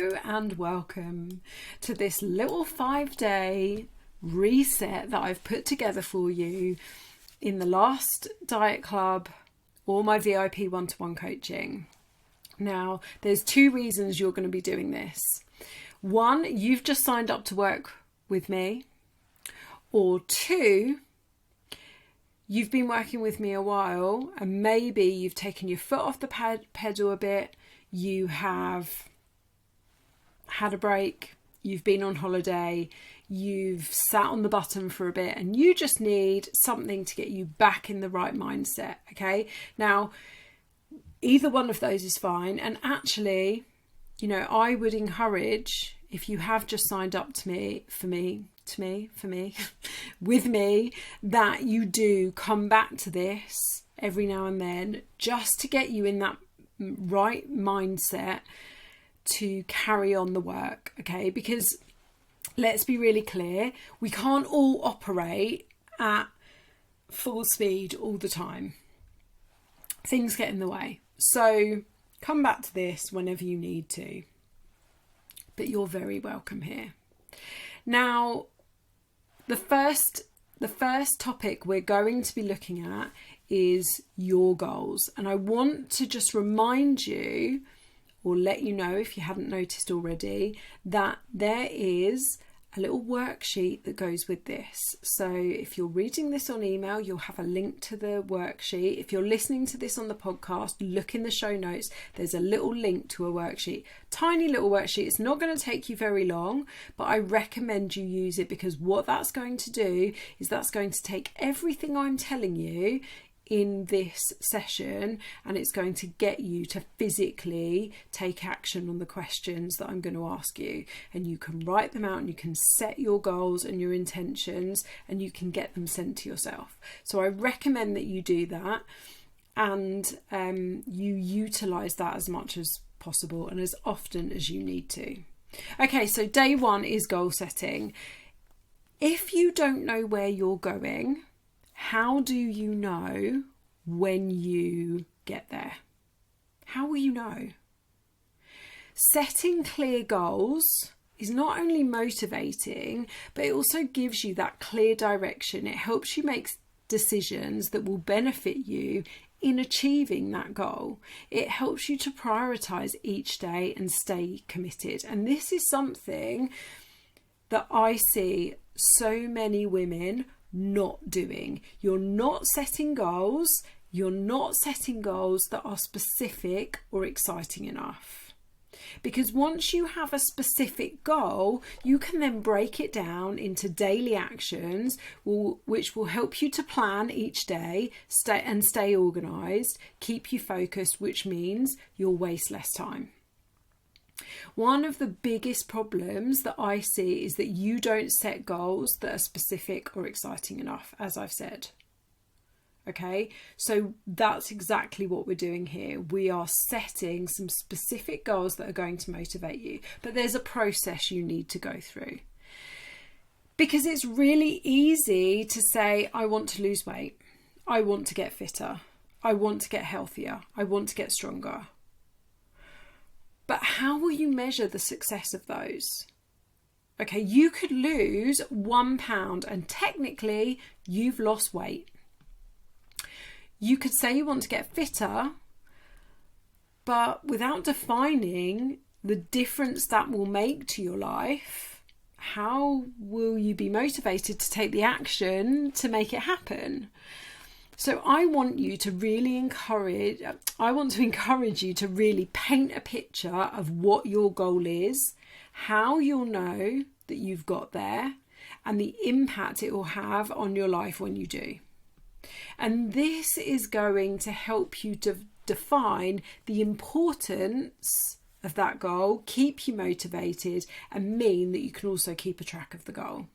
Hello and welcome to this little 5-day reset that I've put together for you in the last Diet Club or my VIP one-to-one coaching. Now, there's 2 reasons you're going to be doing this. 1, you've just signed up to work with me, or 2, you've been working with me a while and maybe you've taken your foot off the pedal a bit, you have had a break, you've been on holiday, you've sat on the button for a bit and you just need something to get you back in the right mindset, okay? Now, either one of those is fine. And actually, I would encourage, if you have just signed up with me, that you do come back to this every now and then just to get you in that right mindset to carry on the work, okay? Because let's be really clear, we can't all operate at full speed all the time. Things get in the way. So come back to this whenever you need to. But you're very welcome here. Now, the first topic we're going to be looking at is your goals. And I want to just remind you, or let you know if you hadn't noticed already, that there is a little worksheet that goes with this. So if you're reading this on email, you'll have a link to the worksheet. If you're listening to this on the podcast, look in the show notes. There's a little link to a worksheet. Tiny little worksheet. It's not going to take you very long, but I recommend you use it, because what that's going to do is that's going to take everything I'm telling you in this session and it's going to get you to physically take action on the questions that I'm going to ask you, and you can write them out and you can set your goals and your intentions and you can get them sent to yourself. So I recommend that you do that and you utilize that as much as possible and as often as you need to. Okay, so day 1 is goal setting. If you don't know where you're going, how do you know when you get there? How will you know? Setting clear goals is not only motivating, but it also gives you that clear direction. It helps you make decisions that will benefit you in achieving that goal. It helps you to prioritize each day and stay committed. And this is something that I see so many women not doing. You're not setting goals. You're not setting goals that are specific or exciting enough. Because once you have a specific goal, you can then break it down into daily actions, which will help you to plan each day, stay organised, keep you focused, which means you'll waste less time. One of the biggest problems that I see is that you don't set goals that are specific or exciting enough, as I've said. Okay, so that's exactly what we're doing here. We are setting some specific goals that are going to motivate you, but there's a process you need to go through. Because it's really easy to say, I want to lose weight, I want to get fitter, I want to get healthier, I want to get stronger. But how will you measure the success of those? Okay, you could lose 1 pound and technically you've lost weight. You could say you want to get fitter, but without defining the difference that will make to your life, how will you be motivated to take the action to make it happen? So I want to encourage you to really paint a picture of what your goal is, how you'll know that you've got there, and the impact it will have on your life when you do. And this is going to help you to define the importance of that goal, keep you motivated, and mean that you can also keep a track of the goal.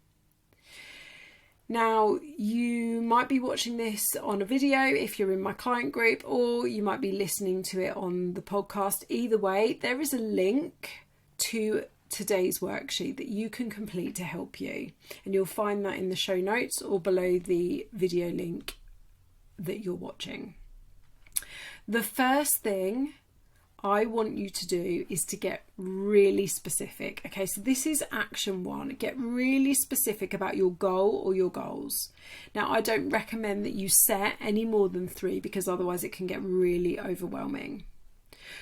Now, you might be watching this on a video if you're in my client group, or you might be listening to it on the podcast. Either way, there is a link to today's worksheet that you can complete to help you. And you'll find that in the show notes or below the video link that you're watching. The first thing I want you to do is to get really specific. Okay, so this is action 1. Get really specific about your goal or your goals. Now, I don't recommend that you set any more than 3 because otherwise it can get really overwhelming.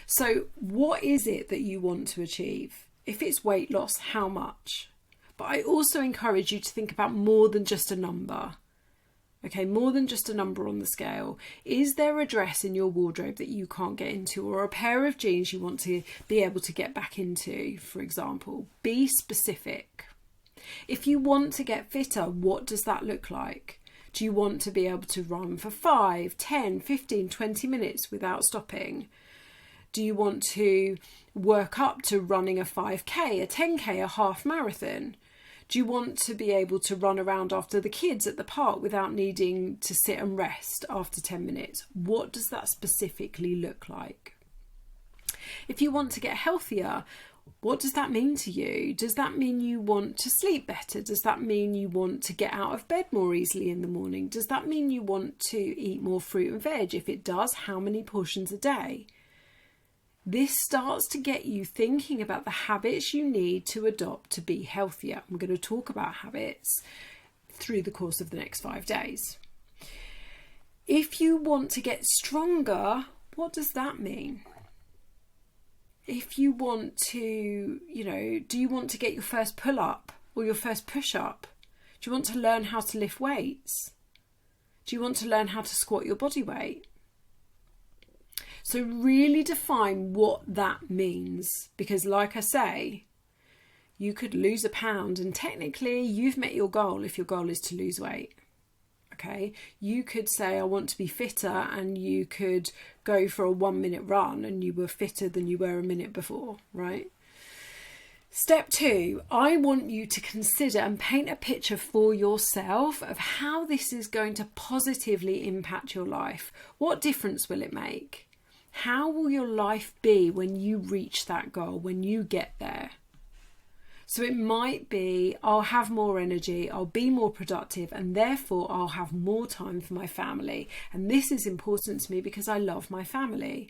So what is it that you want to achieve? If it's weight loss, how much? But I also encourage you to think about more than just a number. Okay, more than just a number on the scale. Is there a dress in your wardrobe that you can't get into, or a pair of jeans you want to be able to get back into, for example? Be specific. If you want to get fitter, what does that look like? Do you want to be able to run for 5, 10, 15, 20 minutes without stopping? Do you want to work up to running a 5K, a 10K, a half marathon? Do you want to be able to run around after the kids at the park without needing to sit and rest after 10 minutes? What does that specifically look like? If you want to get healthier, what does that mean to you? Does that mean you want to sleep better? Does that mean you want to get out of bed more easily in the morning? Does that mean you want to eat more fruit and veg? If it does, how many portions a day? This starts to get you thinking about the habits you need to adopt to be healthier. I'm going to talk about habits through the course of the next 5 days. If you want to get stronger, what does that mean? If you want to, do you want to get your first pull-up or your first push-up? Do you want to learn how to lift weights? Do you want to learn how to squat your body weight? So really define what that means, because like I say, you could lose a pound and technically you've met your goal if your goal is to lose weight. Okay, you could say I want to be fitter, and you could go for a 1-minute run and you were fitter than you were a minute before, right? Step 2, I want you to consider and paint a picture for yourself of how this is going to positively impact your life. What difference will it make? How will your life be when you reach that goal, when you get there? So it might be, I'll have more energy, I'll be more productive, and therefore I'll have more time for my family. And this is important to me because I love my family.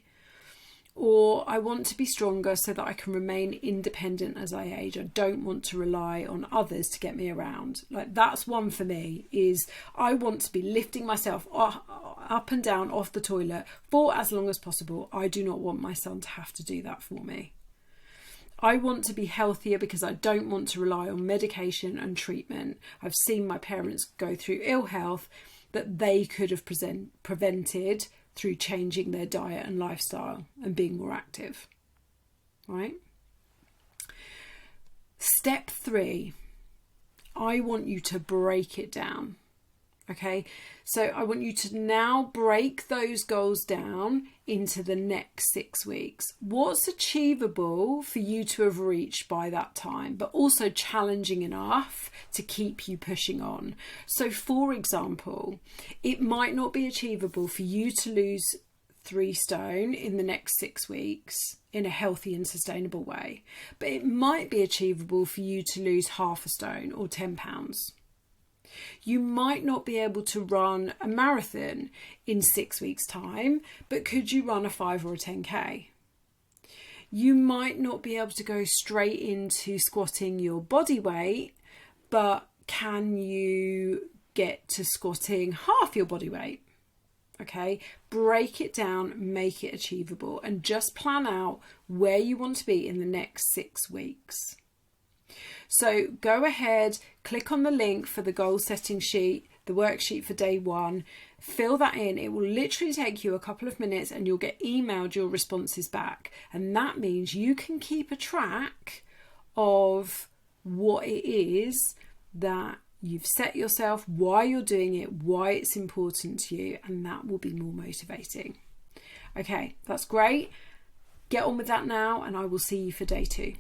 Or I want to be stronger so that I can remain independent as I age. I don't want to rely on others to get me around. Like, that's one for me, is I want to be lifting myself up and down off the toilet for as long as possible. I do not want my son to have to do that for me. I want to be healthier because I don't want to rely on medication and treatment. I've seen my parents go through ill health that they could have prevented through changing their diet and lifestyle and being more active, right? Step 3, I want you to break it down, okay? So I want you to now break those goals down into the next 6 weeks. What's achievable for you to have reached by that time, but also challenging enough to keep you pushing on? So for example, it might not be achievable for you to lose 3 stone in the next 6 weeks in a healthy and sustainable way, but it might be achievable for you to lose half a stone or 10 pounds. You might not be able to run a marathon in 6 weeks' time, but could you run a 5 or a 10K? You might not be able to go straight into squatting your body weight, but can you get to squatting half your body weight? Okay, break it down, make it achievable, and just plan out where you want to be in the next 6 weeks. So go ahead, click on the link for the goal setting sheet, the worksheet for day 1, fill that in. It will literally take you a couple of minutes and you'll get emailed your responses back. And that means you can keep a track of what it is that you've set yourself, why you're doing it, why it's important to you, and that will be more motivating. Okay, that's great. Get on with that now, and I will see you for day 2.